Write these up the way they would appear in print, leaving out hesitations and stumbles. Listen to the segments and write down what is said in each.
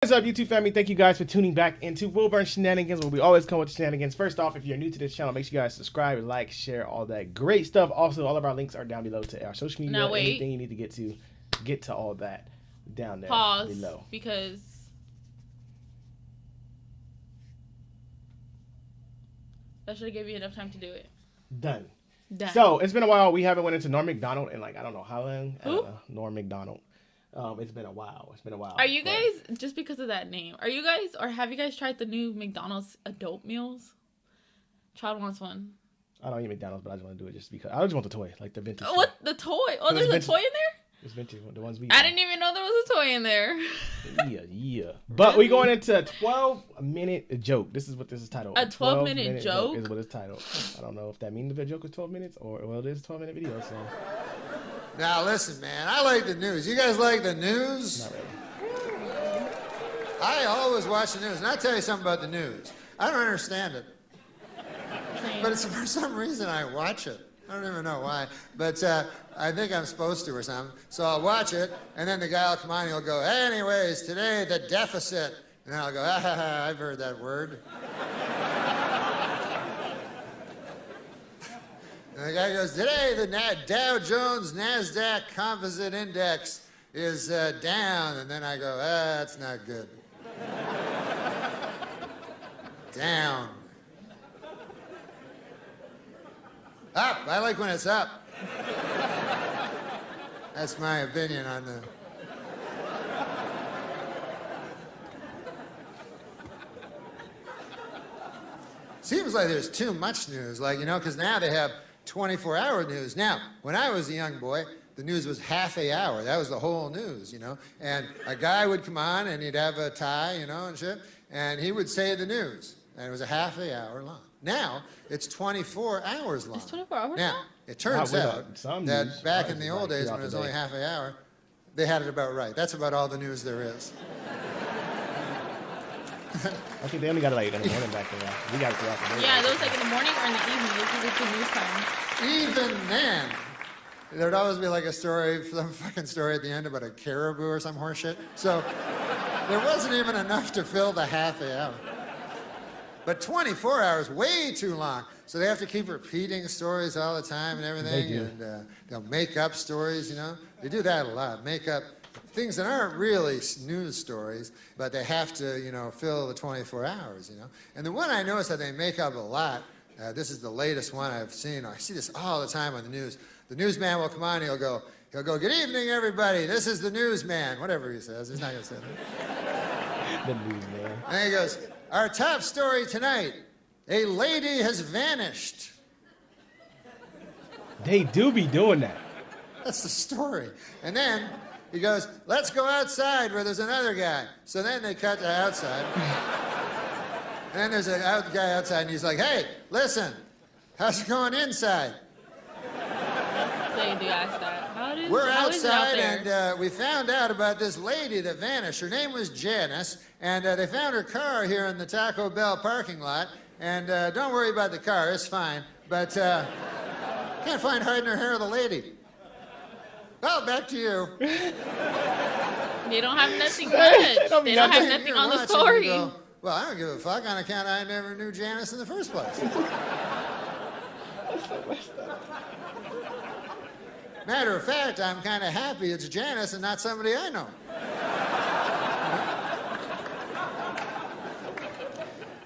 What's up, YouTube family? Thank you guys for tuning back into Wilburn Shenanigans, where we always come with shenanigans. First off, if you're new to this channel, make sure you guys subscribe, like, share, all that great stuff. Also, all of our links are down below to our social media. Now wait. Anything you need to get to all that down there below. Because that should give you enough time to do it. Done. So it's been a while. We haven't went into Norm Macdonald in like I don't know how long. Who? Norm Macdonald. It's been a while. Are you guys, just because of that name, are you guys, or have you guys tried the new McDonald's adult meals? Child wants one. I don't eat McDonald's, but I just want to do it just because. I just want the toy, like the vintage. What? The toy? Oh, there's a toy in there? It's vintage. The ones we. I didn't even know there was a toy in there. Yeah. But we going into a 12-minute joke. This is what this is titled. A 12-minute joke? Is what it's titled. I don't know if that means the joke is 12 minutes or, well, it is a 12-minute video, so. Now listen, man, I like the news. You guys like the news? Not really. I always watch the news, and I'll tell you something about the news. I don't understand it. But it's for some reason I watch it. I don't even know why. But I think I'm supposed to or something. So I'll watch it, and then the guy will come on and he'll go, anyways, today the deficit. And then I'll go, I've heard that word. And the guy goes, today the Dow Jones NASDAQ Composite Index is down. And then I go, that's not good. Down. Up. I like when it's up. That's my opinion on the... Seems like there's too much news, like, you know, because now they have 24-hour news. Now, when I was a young boy, the news was half an hour. That was the whole news, you know. And a guy would come on, and he'd have a tie, you know, and shit, and he would say the news, and it was a half an hour long. Now, it's 24 hours long. It's 24 hours now? long? It turns out that back in the old days, when it was only half an hour, they had it about right. That's about all the news there is. I think they only got it like in the morning back then. We got it throughout the day. Yeah, those like in the morning or in the evening. This is the news time. Even then, there'd always be like a story, some fucking story at the end about a caribou or some horse shit. So there wasn't even enough to fill the half an hour. But 24 hours, way too long. So they have to keep repeating stories all the time and everything. They do. And they'll make up stories, you know. They do that a lot, make up things that aren't really news stories, but they have to, you know, fill the 24 hours, you know. And the one I noticed that they make up a lot, this is the latest one I've seen. I see this all the time on the news. The newsman will come on and he'll go, good evening, everybody. This is the newsman. Whatever he says. He's not going to say that. The newsman. And he goes, our top story tonight, a lady has vanished. They do be doing that. That's the story. And then he goes, let's go outside where there's another guy. So then they cut to outside. And then there's a guy outside, and he's like, hey, listen, how's it going inside? They do ask that. We're how is it out outside, there? and we found out about this lady that vanished. Her name was Janice, and they found her car here in the Taco Bell parking lot. And don't worry about the car, it's fine. But can't find hiding her hair of the lady. Well, back to you. They don't have nothing much. They don't have nothing on the story. Go, well, I don't give a fuck on account I never knew Janice in the first place. Matter of fact, I'm kind of happy it's Janice and not somebody I know.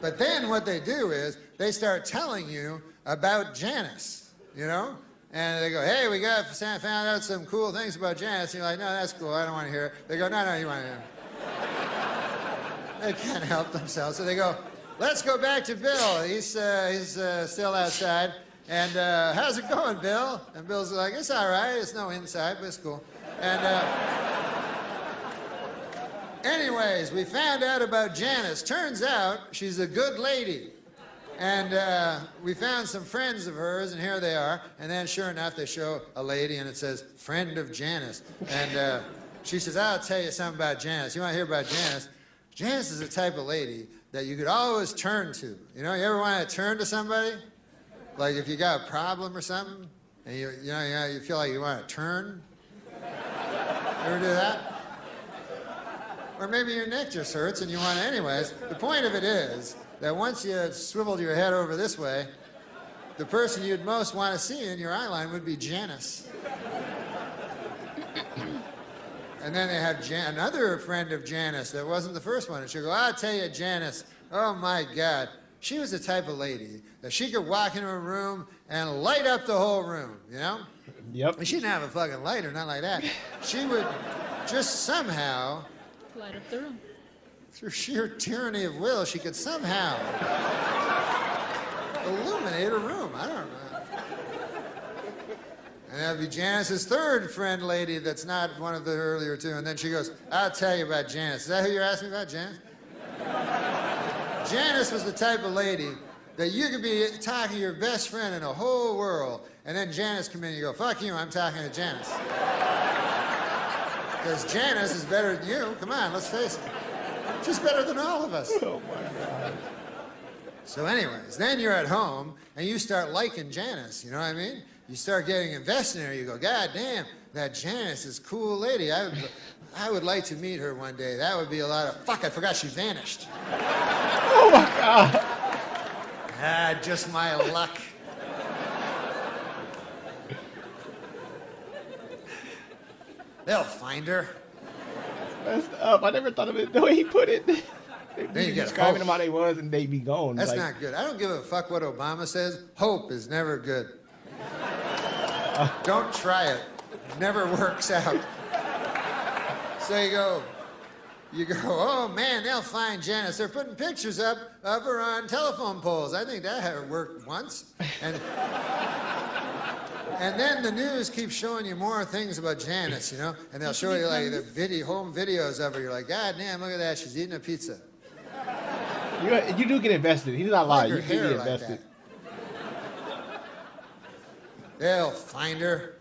But then what they do is they start telling you about Janice, you know? And they go, hey, we found out some cool things about Janice. And you're like, no, that's cool. I don't want to hear it. They go, no, you want to hear it. They can't help themselves. So they go, let's go back to Bill. He's still outside. And how's it going, Bill? And Bill's like, it's all right. It's no inside, but it's cool. And anyways, we found out about Janice. Turns out she's a good lady. And we found some friends of hers, and here they are. And then, sure enough, they show a lady, and it says, friend of Janice. And she says, I'll tell you something about Janice. You want to hear about Janice? Janice is the type of lady that you could always turn to. You know, you ever want to turn to somebody? Like if you got a problem or something, and you feel like you want to turn? You ever do that? Or maybe your neck just hurts and you want to anyways. The point of it is that once you swiveled your head over this way, the person you'd most want to see in your eye line would be Janice. And then they have another friend of Janice that wasn't the first one. And she'll go, I'll tell you, Janice, oh my God. She was the type of lady that she could walk into a room and light up the whole room, you know? Yep. And she didn't have a fucking lighter, not like that. She would just somehow, Light up the room. through sheer tyranny of will, she could somehow illuminate a room. I don't know. And that'd be Janice's third friend lady that's not one of the earlier two. And then she goes, I'll tell you about Janice. Is that who you're asking about, Janice? Janice was the type of lady that you could be talking to your best friend in the whole world, and then Janice come in and you go, fuck you, I'm talking to Janice. Because Janice is better than you. Come on, let's face it. She's better than all of us. Oh my God. So anyways, then you're at home and you start liking Janice, you know what I mean? You start getting invested in her. You go, God damn, that Janice is a cool lady. I would like to meet her one day. That would be a lot of... Fuck, I forgot she vanished. Oh my God. Ah, just my luck. They'll find her. Messed up. I never thought of it the way he put it. Then you get describing hope. them how they was and they be gone. That's like, not good. I don't give a fuck what Obama says. Hope is never good. Don't try it. It never works out. So you go, oh man, they'll find Janice. They're putting pictures up of her on telephone poles. I think that had worked once. And then the news keeps showing you more things about Janice, you know? And they'll show you like the home videos of her. You're like, God damn, look at that. She's eating a pizza. You do get invested. He's not lying. Her You do hair get like invested. that. They'll find her.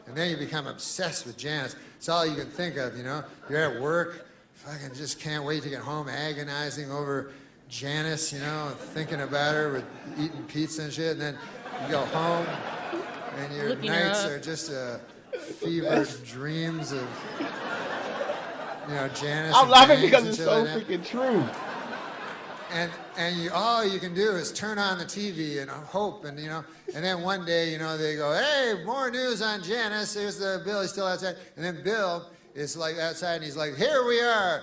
And then you become obsessed with Janice. It's all you can think of, you know? You're at work, fucking just can't wait to get home, agonizing over Janice, you know, thinking about her with eating pizza and shit. And then you go home, and your Looking her nights up. are just fevered dreams of, you know, Janice. I'm and laughing gangs because and it's shit so like that. freaking true. And all you can do is turn on the TV and hope, and you know, and then one day, you know, they go, hey, more news on Janice. Here's the Bill. He's still outside, and then Bill is like outside, and he's like, here we are.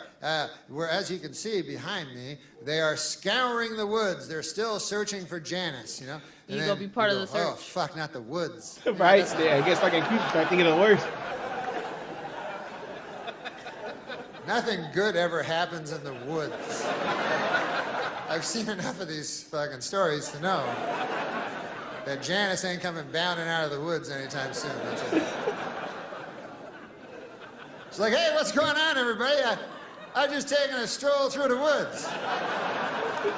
Where, as you can see behind me, they are scouring the woods. They're still searching for Janice. You know. And You then go be part of the Oh search. fuck, not the woods. Right? That's- Yeah, I guess fucking people start thinking of the worst. Nothing good ever happens in the woods. I've seen enough of these fucking stories to know that Janice ain't coming bounding out of the woods anytime soon. That's it. It's like, hey, what's going on, everybody? I'm just taking a stroll through the woods.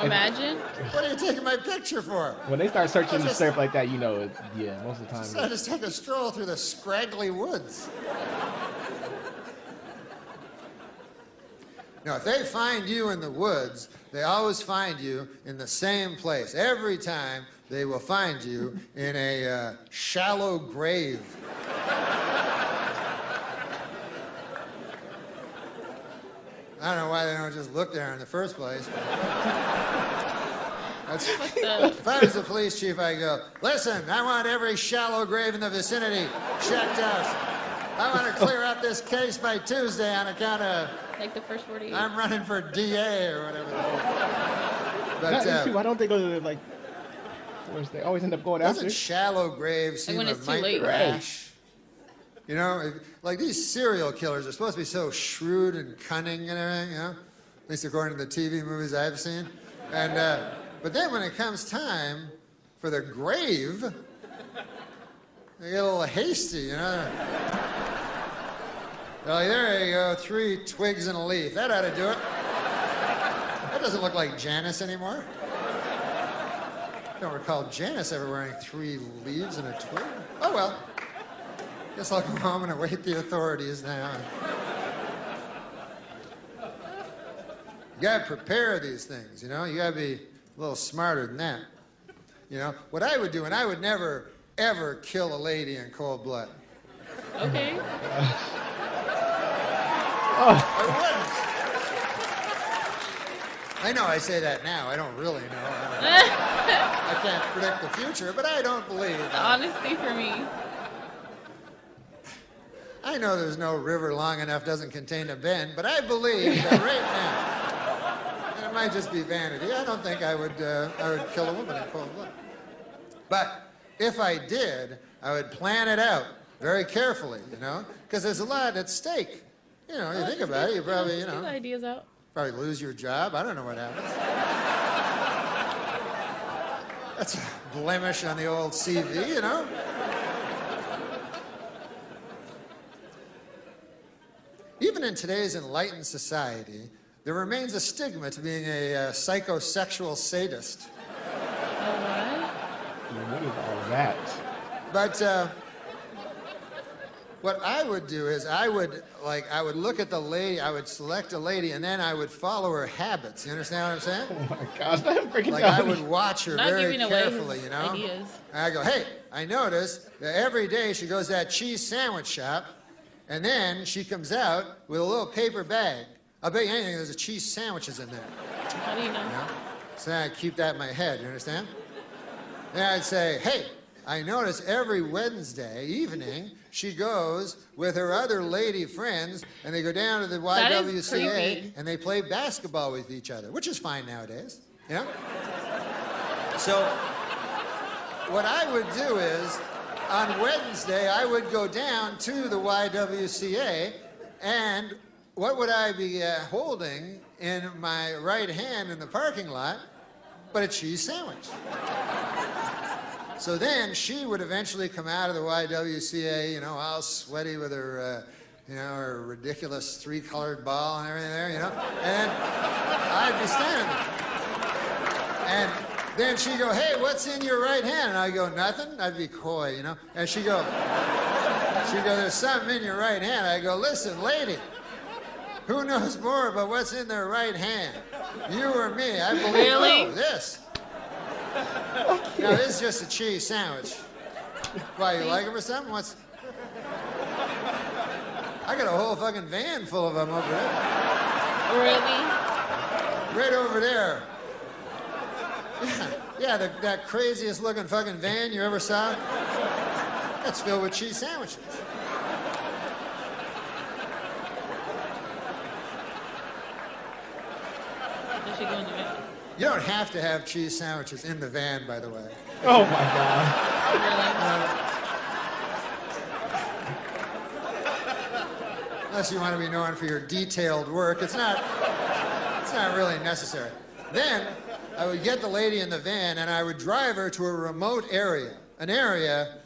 Imagine. What are you taking my picture for? When they start searching I and just- stuff like that, you know, it's, yeah, most of the I time. just take a stroll through the scraggly woods. No, if they find you in the woods, they always find you in the same place. Every time they will find you in a shallow grave. I don't know why they don't just look there in the first place. That's, if I was the police chief, I'd go, listen, I want every shallow grave in the vicinity checked out. I want to clear up this case by Tuesday on account of Like the first 48. I'm running for DA or whatever. That's But true. Why don't they go to the, like, forest? They always end up going after. doesn't shallow grave seem when a it's too mite late. rash? You know, like these serial killers are supposed to be so shrewd and cunning and everything, you know? At least according to the TV movies I've seen. And but then when it comes time for the grave, they get a little hasty, you know? They're like, there you go, 3 twigs and a leaf. That ought to do it. That doesn't look like Janice anymore. I don't recall Janice ever wearing 3 leaves and a twig. Oh well. Guess I'll go home and await the authorities now. You gotta prepare these things, you know? You gotta be a little smarter than that. You know? What I would do, and I would never, ever kill a lady in cold blood. Okay. I wouldn't. I know I say that now. I don't really know. I can't predict the future, but I don't believe that. Honesty for me. I know there's no river long enough doesn't contain a bend, but I believe that right now, and it might just be vanity, I don't think I would kill a woman in cold blood. But if I did, I would plan it out very carefully, you know, because there's a lot at stake. You know, you think about it, you probably, you know, Get ideas out. probably lose your job. I don't know what happens. That's a blemish on the old CV, you know. Even in today's enlightened society, there remains a stigma to being a psychosexual sadist. What is all that? But what I would do is I would look at the lady, I would select a lady, and then I would follow her habits. You understand what I'm saying? Oh my gosh, I'm freaking Like out. I would watch her Not very giving away carefully, his you know? ideas. And I go, hey, I notice that every day she goes to that cheese sandwich shop, and then she comes out with a little paper bag. I'll bet you anything there's a cheese sandwiches in there. How do you know? You know? So I keep that in my head, you understand? Then I'd say, hey, I notice every Wednesday evening she goes with her other lady friends and they go down to the That is YWCA creepy. and they play basketball with each other, which is fine nowadays, you know? So what I would do is on Wednesday I would go down to the YWCA and what would I be holding in my right hand in the parking lot but a cheese sandwich? So then she would eventually come out of the YWCA, you know, all sweaty with her, you know, her ridiculous three-colored ball and everything there, you know, and I'd be standing there. And then she'd go, hey, what's in your right hand? And I'd go, nothing. I'd be coy, you know, and she'd go, there's something in your right hand. I go, listen, lady, who knows more about what's in their right hand? You or me? I believe, Really? oh, this. Now, this is just a cheese sandwich. Why, you like them or something? What's... I got a whole fucking van full of them over there. Really? Right over there. Yeah, that craziest looking fucking van you ever saw? That's filled with cheese sandwiches. Does she go in the van? You don't have to have cheese sandwiches in the van, by the way. Oh my god. Unless you want to be known for your detailed work, it's not really necessary. Then I would get the lady in the van and I would drive her to a remote area, an area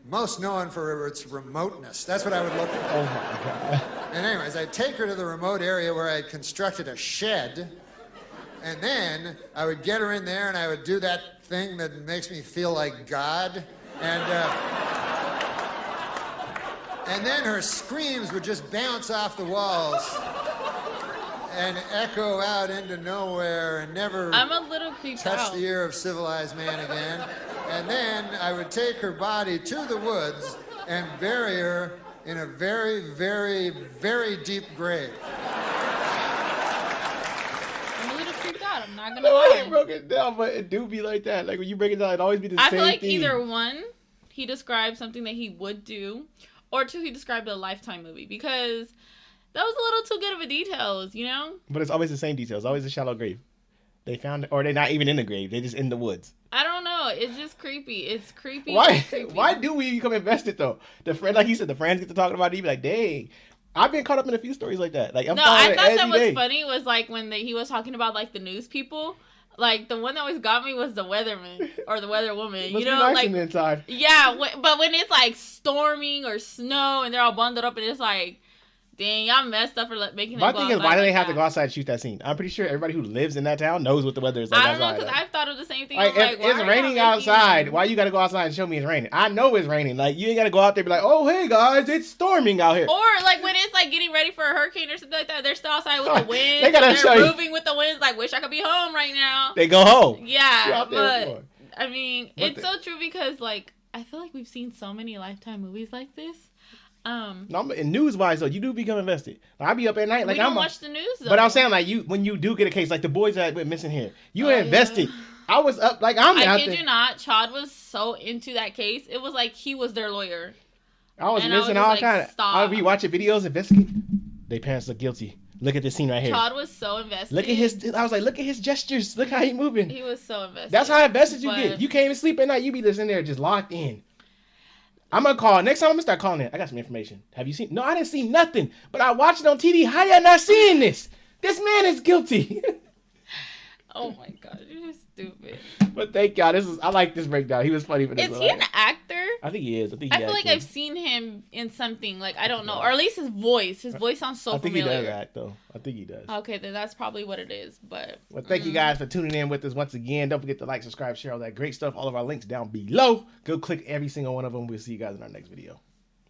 most known for its remoteness. That's what I would look for. Oh my god. And anyways, I'd take her to the remote area where I'd constructed a shed, and then I would get her in there and I would do that thing that makes me feel like God, and then her screams would just bounce off the walls and echo out into nowhere and never I'm a little creeped touch out. the ear of civilized man again. And then I would take her body to the woods and bury her in a very, very, very deep grave. I'm a little creeped out. I'm not gonna No, I lie. ain't broke it down, but it do be like that. Like when you break it down, it always be the I same feel like thing. either one, he described something that he would do, or two, he described a Lifetime movie, because that was a little too good of a details, you know? But it's always the same details. Always a shallow grave. They found it, or they're not even in the grave. They're just in the woods. I don't know. It's just creepy. It's creepy. Why? It's creepy. Why do we become invested though? The friend, like you said, the friends get to talking about it. You be like, dang. I've been caught up in a few stories like that. Like I'm No, following I it thought that every was day. funny was like when he was talking about like the news people. Like the one that always got me was the weatherman or the weather woman. It You must be know, nice like in the inside. yeah, but when it's like storming or snow and they're all bundled up and it's like, dang, y'all messed up for making. My them go thing is, outside why do they like have to that. go outside and shoot that scene? I'm pretty sure everybody who lives in that town knows what the weather is like I don't know, outside. because I've thought of the same thing. Like, I'm if why it's are raining y'all outside, making- why you gotta go outside and show me it's raining? I know it's raining. Like, you ain't gotta go out there and be like, oh, hey, guys, it's storming out here. Or like when it's like getting ready for a hurricane or something like that, they're still outside with the wind. They gotta show you. They're moving with the winds. Like, wish I could be home right now. They go home. You're Yeah, out there but for. I mean, But it's so true because like I feel like we've seen so many Lifetime movies like this. No, in news wise though, you do become invested. Like, I be up at night, like we don't I'm watch the news though. But I'm saying like when you do get a case, like the boys that went missing here, you invested. Yeah. I was up like I'm. I kid you not, Chad was so into that case. It was like he was their lawyer. I was missing all kind of. I would be watching videos, investigating. Their parents look guilty. Look at this scene right here. Chad was so invested. Look at his. I was like, look at his gestures. Look how he moving. He was so invested. That's how invested you get. You can't even sleep at night. You be just in there, just locked in. I'm gonna call. Next time I'm gonna start calling it. I got some information. Have you seen? No, I didn't see nothing. But I watched it on TV. How y'all not seeing this? This man is guilty. Oh my god, you're stupid. But thank y'all. I like this breakdown. He was funny for this. Is he an actor? I think he is. I feel like I've seen him in something. Like, I don't know, or at least his voice. His voice sounds so familiar. I think he does act though. I think he does. Okay, then that's probably what it is. But well, thank you guys for tuning in with us once again. Don't forget to like, subscribe, share all that great stuff. All of our links down below. Go click every single one of them. We'll see you guys in our next video.